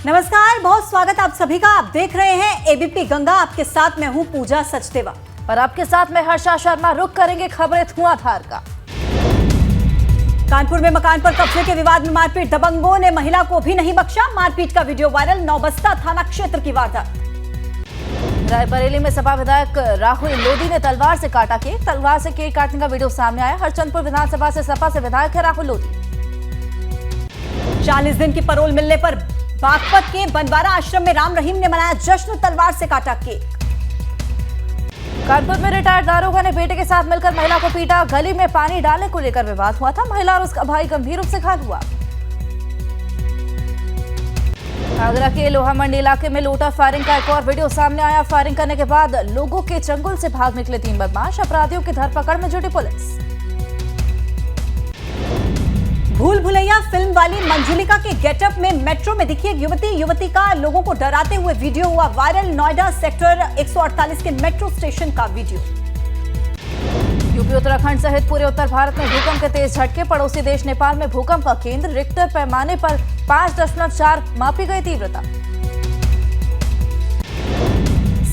नमस्कार, बहुत स्वागत आप सभी का। आप देख रहे हैं एबीपी गंगा। आपके साथ मैं हूं पूजा सचदेवा और आपके साथ मैं हर्षा शर्मा। रुक करेंगे खबरें धुआंधार का। कानपुर में मकान पर कब्जे के विवाद में मारपीट, दबंगों ने महिला को भी नहीं बख्शा। मारपीट का वीडियो वायरल, नौबस्ता थाना क्षेत्र की वारदात। रायबरेली में सपा विधायक राहुल लोधी ने तलवार से काटा केक। तलवार से केक काटने का वीडियो सामने आया। हरचंदपुर विधानसभा से सपा से विधायक है राहुल लोधी। 40 दिन की परोल मिलने पर बागपत के बनवारा आश्रम में राम रहीम ने मनाया जश्न, तलवार से काटा केक। कानपुर में रिटायर्ड दारोगा ने बेटे के साथ मिलकर महिला को पीटा। गली में पानी डालने को लेकर विवाद हुआ था। महिला और उसका भाई गंभीर रूप से घायल हुआ। आगरा के लोहा मंडी इलाके में लूटा फायरिंग का एक और वीडियो सामने आया। फायरिंग करने के बाद लोगों के चंगुल से भाग निकले 3 बदमाश। अपराधियों की धरपकड़ में जुटी पुलिस। भूल भुलैया फिल्म वाली मंजुलिका के गेटअप में मेट्रो में दिखी एक युवती का लोगों को डराते हुए वीडियो हुआ वायरल। नोएडा सेक्टर 148 के मेट्रो स्टेशन का वीडियो। यूपी उत्तराखंड सहित पूरे उत्तर भारत में भूकंप के तेज झटके। पड़ोसी देश नेपाल में भूकंप का केंद्र। रिक्टर पैमाने पर 5.4 मापी गई तीव्रता।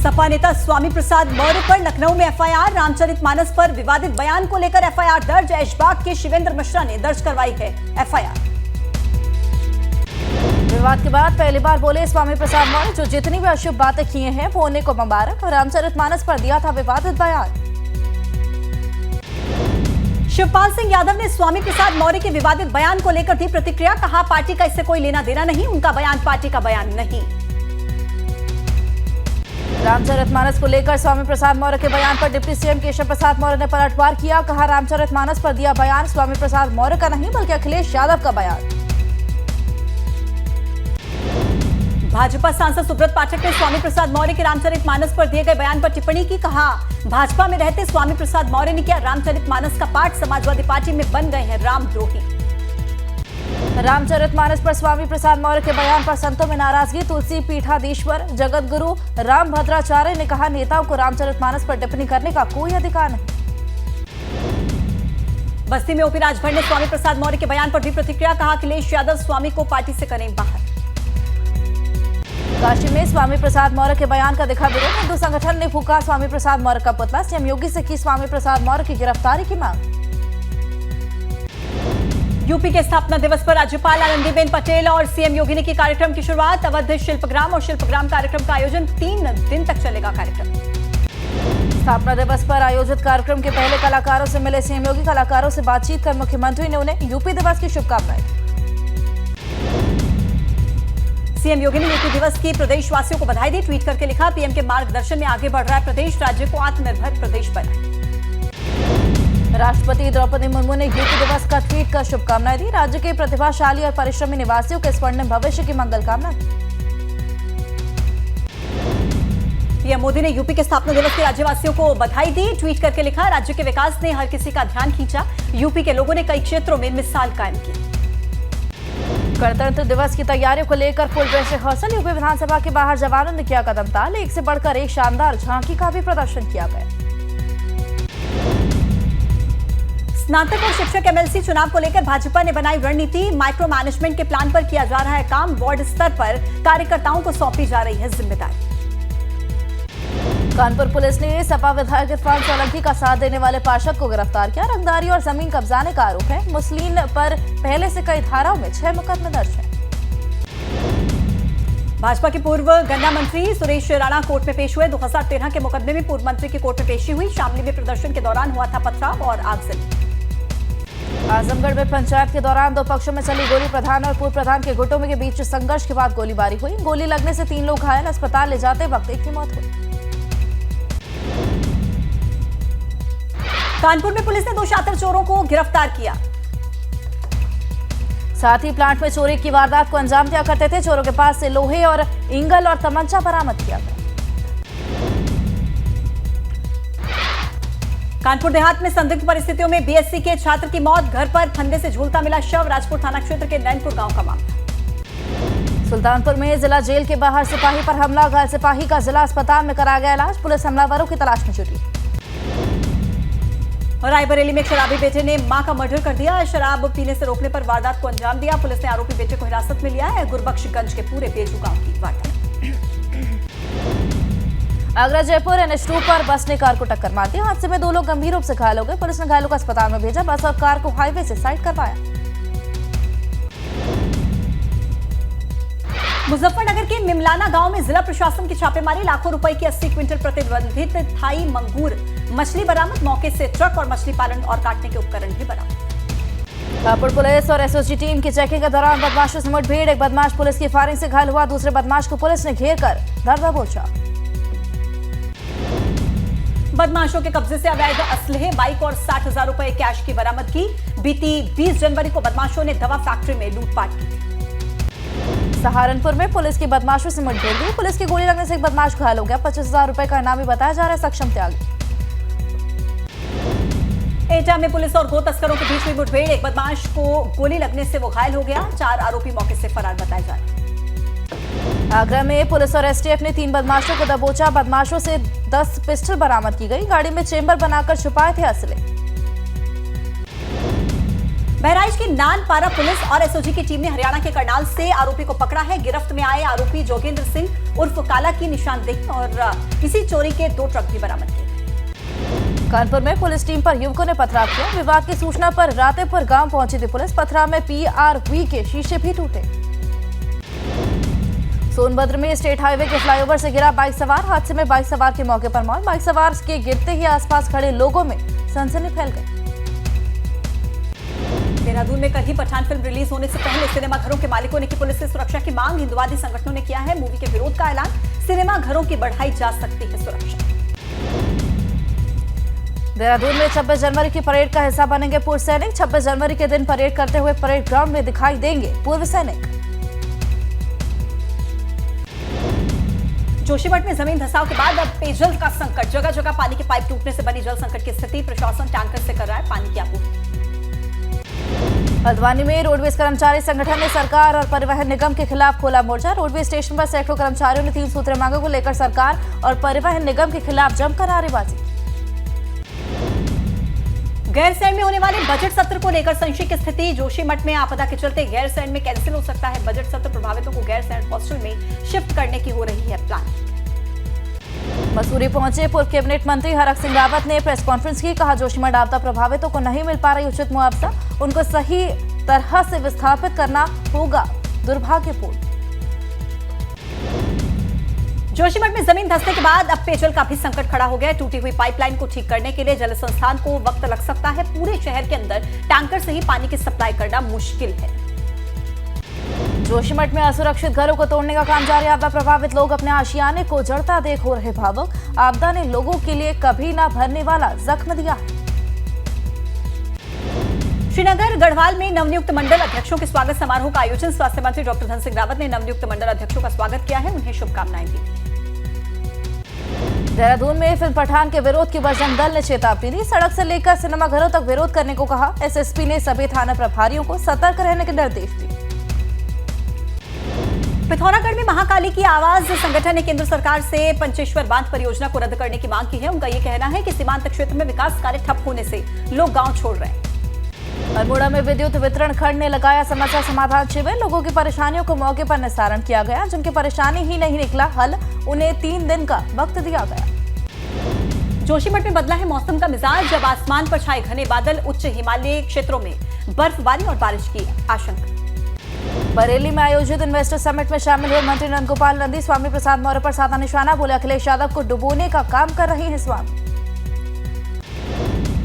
सपा नेता स्वामी प्रसाद मौर्य पर लखनऊ में एफआईआर। रामचरितमानस पर विवादित बयान को लेकर एफआईआर दर्ज। ऐशबाग के शिवेंद्र मिश्रा ने दर्ज करवाई है एफआईआर। विवाद के बाद पहली बार बोले स्वामी प्रसाद मौर्य, जो जितनी भी अशुभ बातें किए हैं वो उन्हीं को मुबारक। रामचरितमानस पर दिया था विवादित बयान। शिवपाल सिंह यादव ने स्वामी प्रसाद मौर्य के विवादित बयान को लेकर दी प्रतिक्रिया। कहा, पार्टी का इससे कोई लेना देना नहीं, उनका बयान पार्टी का बयान नहीं। रामचरितमानस को लेकर स्वामी प्रसाद मौर्य के बयान पर डिप्टी सीएम केशव प्रसाद मौर्य ने पलटवार किया। कहा, रामचरितमानस पर दिया बयान स्वामी प्रसाद मौर्य का नहीं बल्कि अखिलेश यादव का बयान। भाजपा सांसद सुब्रत पाठक ने स्वामी प्रसाद मौर्य के रामचरितमानस पर दिए गए बयान पर टिप्पणी की। कहा, भाजपा में रहते स्वामी प्रसाद मौर्य ने किया रामचरितमानस का पाठ। समाजवादी पार्टी में बन गए हैं रामद्रोही। रामचरितमानस पर स्वामी प्रसाद मौर्य के बयान पर संतों में नाराजगी। तुलसी पीठाधीश्वर जगत गुरु रामभद्राचार्य ने कहा, नेताओं को रामचरितमानस पर टिप्पणी करने का कोई अधिकार नहीं। बस्ती में ओपी राजभर ने स्वामी प्रसाद मौर्य के बयान पर दी प्रतिक्रिया। कहा, अखिलेश यादव स्वामी को पार्टी से करें बाहर। काशी में स्वामी प्रसाद मौर्य के बयान का दिखा विरोध। हिंदू संगठन ने फूका स्वामी प्रसाद मौर्य का पुतला। सीएम योगी से की स्वामी प्रसाद मौर्य की गिरफ्तारी की मांग। यूपी के स्थापना दिवस पर राज्यपाल आनंदीबेन पटेल और सीएम योगी ने की कार्यक्रम की शुरुआत। अवध शिल्पग्राम और शिल्पग्राम कार्यक्रम का आयोजन 3 दिन तक चलेगा कार्यक्रम। स्थापना दिवस पर आयोजित कार्यक्रम के पहले कलाकारों से मिले सीएम योगी। कलाकारों से बातचीत कर मुख्यमंत्री ने उन्हें यूपी दिवस की शुभकामनाएं। सीएम योगी ने यूपी दिवस की प्रदेशवासियों को बधाई दी। ट्वीट करके लिखा, पीएम के मार्गदर्शन में आगे बढ़ रहा है प्रदेश, राज्य को आत्मनिर्भर प्रदेश बनाए। राष्ट्रपति द्रौपदी मुर्मू ने यूपी दिवस का ट्वीट कर शुभकामनाएं दी। राज्य के प्रतिभाशाली और परिश्रमी निवासियों के स्वर्णिम भविष्य की मंगल कामना। पीएम मोदी ने यूपी के स्थापना दिवस के राज्यवासियों को बधाई दी। ट्वीट करके लिखा, राज्य के विकास ने हर किसी का ध्यान खींचा। यूपी के लोगों ने कई क्षेत्रों में मिसाल कायम की। गणतंत्र दिवस की तैयारियों को लेकर फुल ड्रेस रिहर्सल। यूपी विधानसभा के बाहर जवानों ने किया कदम ताल। एक से बढ़कर एक शानदार झांकी का भी प्रदर्शन किया गया। स्नातक और शिक्षक एमएलसी चुनाव को लेकर भाजपा ने बनाई रणनीति। माइक्रो मैनेजमेंट के प्लान पर किया जा रहा है काम। वार्ड स्तर पर कार्यकर्ताओं को सौंपी जा रही है जिम्मेदारी। कानपुर पुलिस ने सपा विधायक इरफान सोलंकी का साथ देने वाले पार्षद को गिरफ्तार किया। रंगदारी और जमीन कब्जाने का आरोप है। मुस्लिम पर पहले से कई धाराओं में 6 मुकदमे दर्ज है। भाजपा के पूर्व गन्ना मंत्री सुरेश राणा कोर्ट में पेश हुए। 2013 के मुकदमे में पूर्व मंत्री की कोर्ट में पेशी हुई। शामली में प्रदर्शन के दौरान हुआ था पथराव और आगजनी। आजमगढ़ में पंचायत के दौरान 2 पक्षों में चली गोली। प्रधान और पूर्व प्रधान के गुटों के बीच संघर्ष के बाद गोलीबारी हुई। गोली लगने से 3 लोग घायल। अस्पताल ले जाते वक्त एक की मौत हुई। कानपुर में पुलिस ने 2 शातिर चोरों को गिरफ्तार किया। साथ ही प्लांट में चोरी की वारदात को अंजाम दिया करते थे। चोरों के पास से लोहे और इंगल और तमंचा बरामद किया गया। कानपुर देहात में संदिग्ध परिस्थितियों में बीएससी के छात्र की मौत। घर पर फंदे से झूलता मिला शव। राजपुर थाना क्षेत्र के नैनपुर गांव का मामला। सुल्तानपुर में जिला जेल के बाहर सिपाही पर हमला। घायल सिपाही का जिला अस्पताल में कराया गया इलाज। पुलिस हमलावरों की तलाश में जुटी। रायबरेली में एक शराबी बेटे ने मां का मर्डर कर दिया। शराब पीने से रोकने पर वारदात को अंजाम दिया। पुलिस ने आरोपी बेटे को हिरासत में लिया है। गुरबख्शगंज के पूरे बेजू गांव की वारदात। आगरा जयपुर NH2 पर बस ने कार को टक्कर मार दी। हादसे में 2 लोग गंभीर रूप से घायल हो गए। पुलिस ने घायलों को अस्पताल में भेजा। बस और कार को हाईवे से साइड करवाया। मुजफ्फरनगर के मिमलाना गांव में जिला प्रशासन की छापेमारी। लाखों रुपए की 80 क्विंटल प्रतिबंधित थाई मंगूर मछली बरामद। मौके से ट्रक और मछली पालन और काटने के उपकरण भी बरामद। हापुड़ पुलिस और SOG टीम की चेकिंग के दौरान बदमाशों से मुठभेड़। एक बदमाश पुलिस की फायरिंग से घायल हुआ। दूसरे बदमाश को पुलिस ने घेर कर धर दबोचा। बदमाशों के कब्जे से अवैध असलहे, बाइक और 60,000 रुपए कैश की बरामदगी। बीती 20 जनवरी को बदमाशों ने दवा फैक्ट्री में लूटपाट की थी। सहारनपुर में पुलिस की बदमाशों से मुठभेड़ हुई। पुलिस की गोली लगने से एक बदमाश घायल हो गया। 25,000 रुपए का इनामी बताया जा रहा है सक्षम त्यागी। एटा में पुलिस और गो तस्करों के बीच हुई मुठभेड़। एक बदमाश को गोली लगने से वो घायल हो गया। 4 आरोपी मौके से फरार बताए जा रहे हैं। आगरा में पुलिस और STF ने 3 बदमाशों को दबोचा। बदमाशों से 10 पिस्टल बरामद की गई। गाड़ी में चेंबर बनाकर छुपाए थे असले। बहराइच की नानपारा पुलिस और SOG की टीम ने हरियाणा के करनाल से आरोपी को पकड़ा है। गिरफ्त में आए आरोपी जोगेंद्र सिंह उर्फ काला की निशानदेही और इसी चोरी के 2 ट्रक भी बरामद किए गए। कानपुर में पुलिस टीम पर युवकों ने पथराव किया। विवाद की सूचना पर रातेपुर गांव पहुंची थी पुलिस। पथराव में PRV के शीशे भी टूटे। सोनभद्र में स्टेट हाईवे के फ्लाईओवर से गिरा बाइक सवार। हादसे में बाइक सवार की मौके पर मौत। बाइक सवार के गिरते ही आसपास खड़े लोगों में सनसनी फैल गई। देहरादून में कल ही पठान फिल्म रिलीज होने से पहले सिनेमाघरों के मालिकों ने की पुलिस से सुरक्षा की मांग। हिंदुवादी संगठनों ने किया है मूवी के विरोध का ऐलान। सिनेमाघरों की बढ़ाई जा सकती है सुरक्षा। देहरादून में 26 जनवरी की परेड का हिस्सा बनेंगे पूर्व सैनिक। 26 जनवरी के दिन परेड करते हुए परेड ग्राउंड में दिखाई देंगे पूर्व सैनिक। जोशीमठ में जमीन धंसाव के बाद अब पेयजल का संकट। जगह जगह पानी के पाइप टूटने से बनी जल संकट की स्थिति। प्रशासन टैंकर से कर रहा है पानी की आपूर्ति। हल्द्वानी में रोडवेज कर्मचारी संगठन ने सरकार और परिवहन निगम के खिलाफ खोला मोर्चा। रोडवेज स्टेशन पर सैकड़ों कर्मचारियों ने 3 सूत्रीय मांगों को लेकर सरकार और परिवहन निगम के खिलाफ जमकर नारेबाजी की। गैरसैंण में होने वाले बजट सत्र को लेकर संशय की स्थिति। जोशीमठ में आपदा के चलते गैरसैंण में कैंसिल हो सकता है बजट सत्र। प्रभावितों को गैरसैंण हॉस्टल में शिफ्ट करने की हो रही है प्लान। मसूरी पहुंचे पूर्व कैबिनेट मंत्री हरक सिंह रावत ने प्रेस कॉन्फ्रेंस की। कहा जोशीमठ आपदा प्रभावितों को नहीं मिल पा रही उचित मुआवजा। उनको सही तरह से विस्थापित करना होगा। दुर्भाग्यपूर्ण। जोशीमठ में जमीन धंसने के बाद अब पेयजल का भी संकट खड़ा हो गया है। टूटी हुई पाइपलाइन को ठीक करने के लिए जल संस्थान को वक्त लग सकता है। पूरे शहर के अंदर टैंकर से ही पानी की सप्लाई करना मुश्किल है। जोशीमठ में असुरक्षित घरों को तोड़ने का काम जारी। आपदा प्रभावित लोग अपने आशियाने को जड़ता देख हो रहे भावुक। आपदा ने लोगों के लिए कभी न भरने वाला जख्म दिया है। श्रीनगर गढ़वाल में नवनियुक्त मंडल अध्यक्षों के स्वागत समारोह का आयोजन। स्वास्थ्य मंत्री डॉक्टर धन सिंह रावत ने नवनियुक्त मंडल अध्यक्षों का स्वागत किया है। उन्हें शुभकामनाएं दी। देहरादून में फिल्म पठान के विरोध की बजरंग दल ने चेतावनी दी। सड़क से लेकर सिनेमाघरों तक विरोध करने को कहा। SSP ने सभी थाना प्रभारियों को सतर्क रहने के निर्देश दिए। पिथौरागढ़ में महाकाली की आवाज संगठन ने केंद्र सरकार से पंचेश्वर बांध परियोजना को रद्द करने की मांग की है। उनका यह कहना है कि सीमांत क्षेत्र में विकास कार्य ठप होने से लोग गांव छोड़ रहे हैं। अल्मोड़ा में विद्युत वितरण खंड ने लगाया समस्या समाधान शिविर। लोगों की परेशानियों को मौके पर निस्तारण किया गया। जिनकी परेशानी ही नहीं निकला हल, उन्हें 3 दिन का वक्त दिया गया। जोशीमठ में बदला है मौसम का मिजाज। जब आसमान पर छाए घने बादल, उच्च हिमालयी क्षेत्रों में बर्फबारी और बारिश की आशंका। बरेली में आयोजित इन्वेस्टर समिट में शामिल हुए मंत्री नंदगोपाल नंदी स्वामी प्रसाद मौर्य पर साधा निशाना। बोले अखिलेश यादव को डुबोने का काम कर रही हैं स्वामी।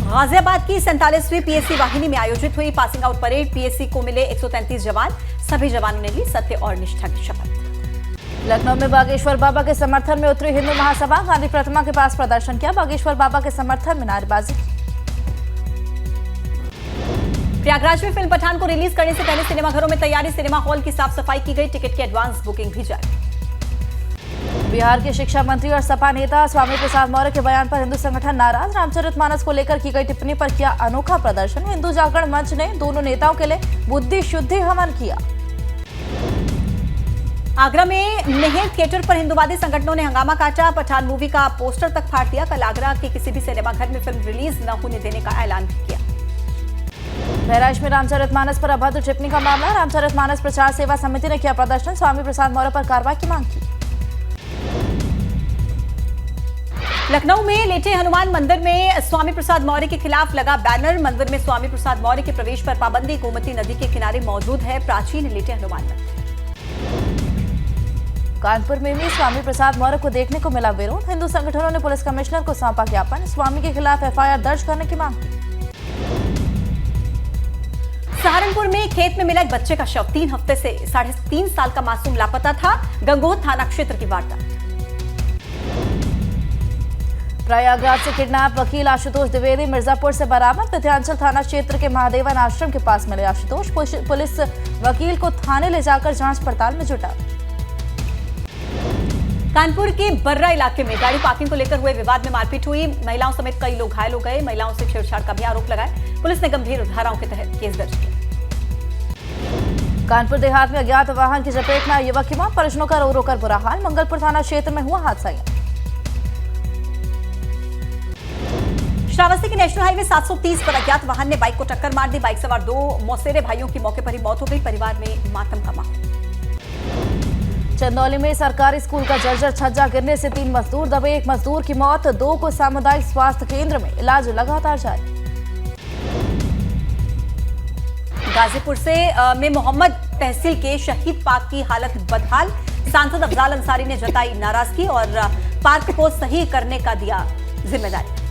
गाजियाबाद की 47वीं PSC वाहिनी में आयोजित हुई पासिंग आउट परेड। PSC को मिले 133 जवान। सभी जवानों ने ली सत्य और निष्ठा की शपथ। लखनऊ में बागेश्वर बाबा के समर्थन में उतरी हिंदू महासभा। गांधी प्रतिमा के पास प्रदर्शन किया। बागेश्वर बाबा के समर्थन में नारेबाजी की। प्रयागराज में फिल्म पठान को रिलीज करने से पहले सिनेमाघरों में तैयारी। सिनेमा हॉल की साफ सफाई की गई। टिकट की एडवांस बुकिंग भी जारी। बिहार के शिक्षा मंत्री और सपा नेता स्वामी प्रसाद मौर्य के बयान पर हिंदू संगठन नाराज। रामचरितमानस को लेकर की गई टिप्पणी पर किया अनोखा प्रदर्शन। हिंदू जागरण मंच ने दोनों नेताओं के लिए बुद्धि शुद्धि हवन किया। आगरा में मेहर थिएटर पर हिंदूवादी संगठनों ने हंगामा काटा। पठान मूवी का पोस्टर तक फाड़ दिया। कल आगरा के किसी भी सिनेमाघर में फिल्म रिलीज न होने देने का ऐलान भी किया। बहराइच में रामचरितमानस पर अभद्र टिप्पणी का मामला। रामचरितमानस प्रचार सेवा समिति ने किया प्रदर्शन। स्वामी प्रसाद मौर्य पर कार्रवाई की मांग की। लखनऊ में लेटे हनुमान मंदिर में स्वामी प्रसाद मौर्य के खिलाफ लगा बैनर। मंदिर में स्वामी प्रसाद मौर्य के प्रवेश पर पाबंदी। गोमती नदी के किनारे मौजूद है प्राचीन लेटे हनुमान मंदिर। कानपुर में भी स्वामी प्रसाद मौर्य को देखने को मिला विरोध। हिंदू संगठनों ने पुलिस कमिश्नर को सौंपा ज्ञापन। स्वामी के खिलाफ एफआईआर दर्ज करने की मांग की। सहारनपुर में खेत में मिला एक बच्चे का शव। 3 हफ्ते से 3.5 साल का मासूम लापता था। गंगोह थाना क्षेत्र की वारदात। प्रयागराज से किडनैप वकील आशुतोष द्विवेदी मिर्जापुर से बरामद। विंध्याचल थाना क्षेत्र के महादेवन आश्रम के पास मिले आशुतोष। पुलिस वकील को थाने ले जाकर जांच पड़ताल में जुटा। कानपुर के बर्रा इलाके में गाड़ी पार्किंग को लेकर हुए विवाद में मारपीट हुई। महिलाओं समेत कई लोग घायल हो गए। महिलाओं से छेड़छाड़ का भी आरोप लगाए। पुलिस ने गंभीर धाराओं के तहत केस दर्ज किया। कानपुर देहात में अज्ञात वाहन की चपेट में आए युवक की मौत। परिजनों का रो रो कर बुरा हाल। मंगलपुर थाना क्षेत्र में हुआ हादसा। श्रावस्ती के नेशनल हाईवे 730 पर अज्ञात वाहन ने बाइक को टक्कर मार दी। बाइक सवार 2 मौसेरे भाइयों की मौके पर ही मौत हो गई। परिवार में मातम का माहौल। चंदौली में सरकारी स्कूल का जर्जर छज्जा गिरने से 3 मजदूर दबे। 1 मजदूर की मौत। 2 को सामुदायिक स्वास्थ्य केंद्र में इलाज लगातार जारी। गाजीपुर में मोहम्मद तहसील के शहीद पार्क की हालत बदहाल। सांसद अफजाल अंसारी ने जताई नाराजगी और पार्क को सही करने का दिया जिम्मेदारी।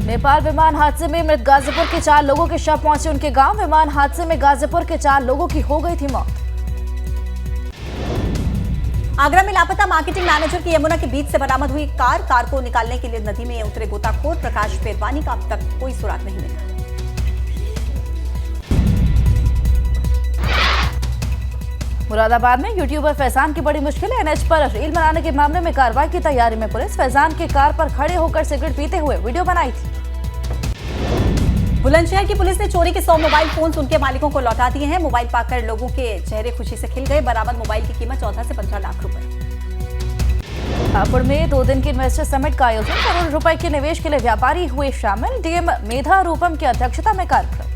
नेपाल विमान हादसे में मृत गाजीपुर के 4 लोगों के शव पहुंचे उनके गांव। विमान हादसे में गाजीपुर के 4 लोगों की हो गई थी मौत। आगरा में लापता मार्केटिंग मैनेजर की यमुना के बीच से बरामद हुई कार को निकालने के लिए नदी में उतरे गोताखोर। प्रकाश पेरवानी का अब तक कोई सुराग नहीं मिला। मुरादाबाद में यूट्यूबर फैजान की बड़ी मुश्किल। एनएच पर रील बनाने के मामले में कार्रवाई की तैयारी में पुलिस। फैजान की कार पर खड़े होकर सिगरेट पीते हुए वीडियो बनाई थी। बुलंदशहर की पुलिस ने चोरी के 100 मोबाइल फोन उनके मालिकों को लौटा दिए हैं। मोबाइल पाकर लोगों के चेहरे खुशी से खिल गए। बरामद मोबाइल की कीमत 14 से 15 लाख रुपए। हापुड़ में 2 दिन के इन्वेस्टर समिट का आयोजन। करोड़ रुपए के निवेश के लिए व्यापारी हुए शामिल। डीएम मेधा रूपम की अध्यक्षता में कार्यक्रम।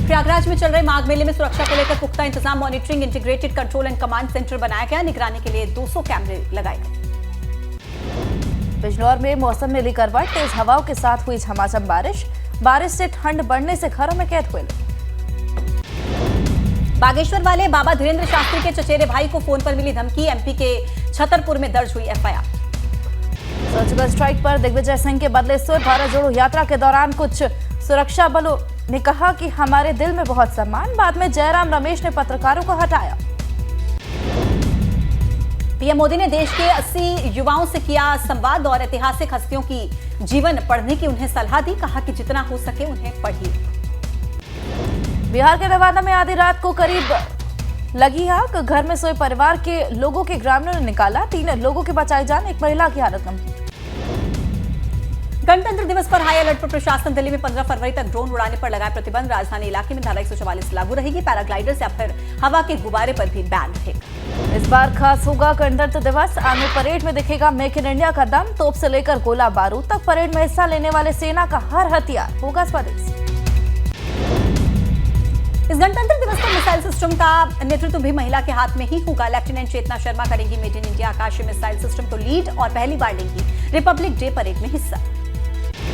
प्रयागराज में चल रहे माघ मेले में सुरक्षा को लेकर पुख्ता इंतजाम। Monitoring integrated control and command centre बनाया गया। निगरानी के लिए 200 कैमरे लगाए गए। बिजनौर में मौसम ने ली करवट। तेज हवाओं के साथ हुई झमाझम बारिश से ठंड बढ़ने से घरों में कैद हुए लोग। बागेश्वर वाले बाबा धीरेन्द्र शास्त्री के चचेरे भाई को फोन पर मिली धमकी। एमपी के छतरपुर में दर्ज हुई एफआईआर। सर्जिकल स्ट्राइक पर दिग्विजय सिंह के बदले सुर। भारत जोड़ो यात्रा के दौरान कुछ सुरक्षा बलों ने कहा कि हमारे दिल में बहुत सम्मान। बाद में जयराम रमेश ने पत्रकारों को हटाया। पीएम मोदी ने देश के 80 युवाओं से किया संवाद और ऐतिहासिक हस्तियों की जीवन पढ़ने की उन्हें सलाह दी। कहा कि जितना हो सके उन्हें पढ़िए। बिहार के नवादा में आधी रात को करीब लगी आग। घर में सोए परिवार के लोगों के ग्रामीणों ने निकाला। 3 लोगों की बचाई जान। एक महिला की हालत गंभीर। गणतंत्र दिवस पर हाई अलर्ट पर प्रशासन। दिल्ली में 15 फरवरी तक ड्रोन उड़ाने पर लगाए प्रतिबंध। राजधानी इलाके में धारा 144 लागू रहेगी। पैराग्लाइडर या फिर हवा के गुब्बारे पर भी बैन रहेगा। इस बार खास होगा गणतंत्र दिवस। आर्मी परेड में दिखेगा मेक इन इंडिया का दम। तोप से लेकर गोला बारूद तक परेड में हिस्सा लेने वाले सेना का हर हथियार होगा स्वदेशी। इस गणतंत्र दिवस पर मिसाइल सिस्टम का नेतृत्व भी महिला के हाथ में ही होगा। लेफ्टिनेंट चेतना शर्मा करेंगी मेड इन इंडिया आकाशीय मिसाइल सिस्टम को लीड और पहली बार लेंगी रिपब्लिक डे परेड में हिस्सा।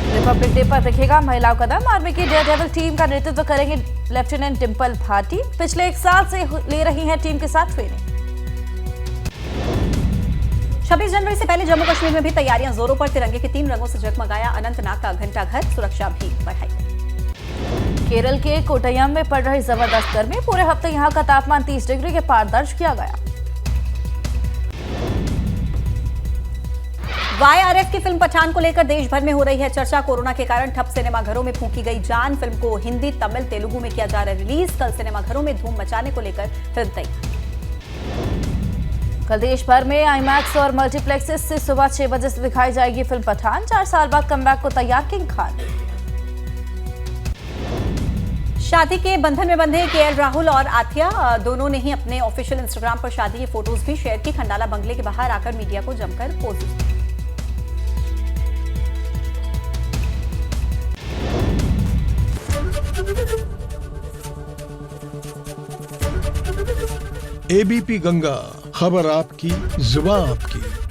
रिपब्लिक डे पर दिखेगा महिलाओं का दम। आर्मी की डेयरडेविल टीम का नेतृत्व करेंगे लेफ्टिनेंट डिंपल भाटी। पिछले 1 साल से ले रही हैं टीम के साथ ट्रेनिंग। 26 जनवरी से पहले जम्मू कश्मीर में भी तैयारियां जोरों पर। तिरंगे के 3 रंगों से जगमगाया अनंतनाग का घंटाघर। सुरक्षा भी बढ़ाई। केरल के कोट्टयम में पड़ रही जबरदस्त गर्मी। पूरे हफ्ते यहां का तापमान 30 डिग्री के पार दर्ज किया गया। YRF की फिल्म पठान को लेकर देश भर में हो रही है चर्चा। कोरोना के कारण ठप सिनेमाघरों में फूंकी गई जान। फिल्म को हिंदी, तमिल, तेलुगु में किया जा रहा है रिलीज। कल सिनेमाघरों में धूम मचाने को लेकर फिल्म तैयार। कल देश भर में आईमैक्स और मल्टीप्लेक्सेस से सुबह 6 बजे से दिखाई जाएगी फिल्म पठान। 4 साल बाद कमबैक को तैयार किंग खान। शादी के बंधन में बंधे केएल राहुल और आथिया दोनों ने ही अपने ऑफिशियल इंस्टाग्राम पर शादी की फोटोज भी शेयर की। खंडाला बंगले के बाहर आकर मीडिया को जमकर पोज एबीपी गंगा, खबर आपकी, जुबान आपकी।